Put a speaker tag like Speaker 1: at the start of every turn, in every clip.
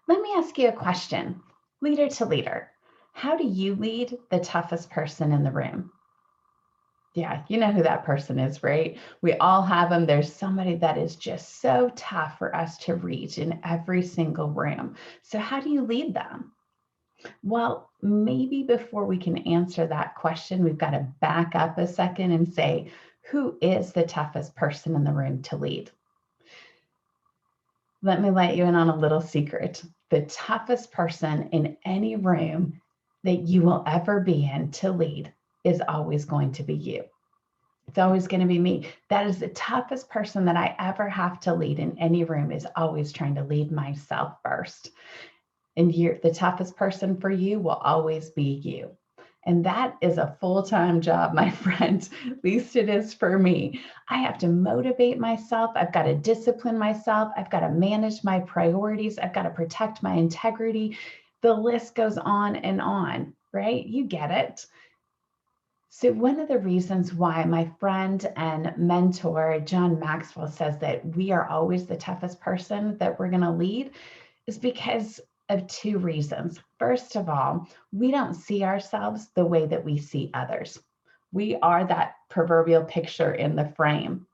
Speaker 1: Let me ask you a question, leader to leader. How do you lead the toughest person in the room? Yeah, you know who that person is, right? We all have them. There's somebody that is just so tough for us to reach in every single room. So, how do you lead them? Well, maybe before we can answer that question, we've got to back up a second and say, who is the toughest person in the room to lead? Let me let you in on a little secret. The toughest person in any room that you will ever be in to lead is always going to be you. It's always going to be me. That is the toughest person that I ever have to lead in any room, is always trying to lead myself first. And the toughest person for you will always be you. And that is a full-time job, my friend. At least it is for me. I have to motivate myself. I've got to discipline myself. I've got to manage my priorities. I've got to protect my integrity. The list goes on, right? You get it. So one of the reasons why my friend and mentor, John Maxwell, says that we are always the toughest person that we're going to lead is because of two reasons. First of all, we don't see ourselves the way that we see others. We are that proverbial picture in the frame.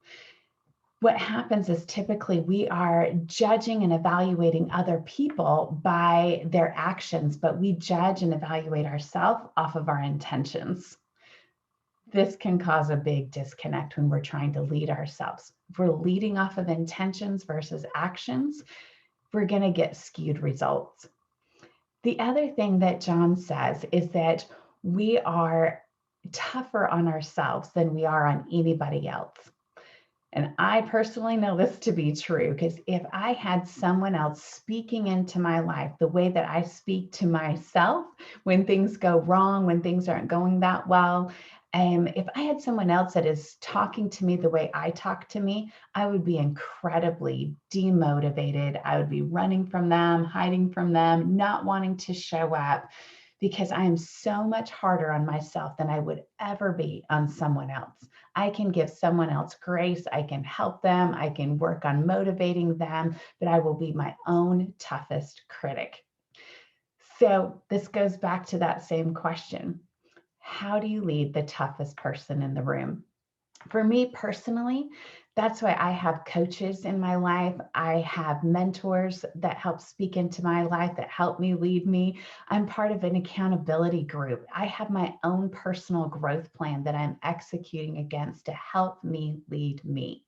Speaker 1: What happens is typically we are judging and evaluating other people by their actions, but we judge and evaluate ourselves off of our intentions. This can cause a big disconnect when we're trying to lead ourselves. If we're leading off of intentions versus actions, we're going to get skewed results. The other thing that John says is that we are tougher on ourselves than we are on anybody else. And I personally know this to be true, because if I had someone else speaking into my life the way that I speak to myself when things go wrong, when things aren't going that well, if I had someone else that is talking to me the way I talk to me, I would be incredibly demotivated. I would be running from them, hiding from them, not wanting to show up, because I am so much harder on myself than I would ever be on someone else. I can give someone else grace. I can help them. I can work on motivating them, but I will be my own toughest critic. So this goes back to that same question. How do you lead the toughest person in the room? For me personally, that's why I have coaches in my life. I have mentors that help speak into my life, that help me lead me. I'm part of an accountability group. I have my own personal growth plan that I'm executing against to help me lead me.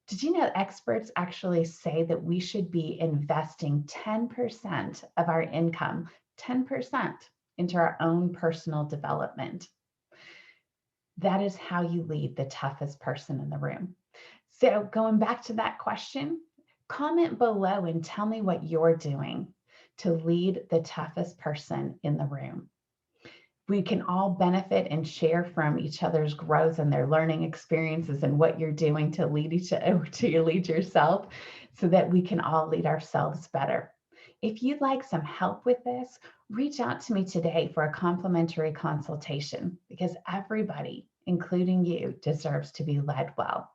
Speaker 1: Did you know experts actually say that we should be investing 10% of our income, 10% into our own personal development? That is how you lead the toughest person in the room. So going back to that question, comment below and tell me what you're doing to lead the toughest person in the room. We can all benefit and share from each other's growth and their learning experiences and what you're doing to lead lead yourself, so that we can all lead ourselves better. If you'd like some help with this, reach out to me today for a complimentary consultation, because everybody, including you, deserves to be led well.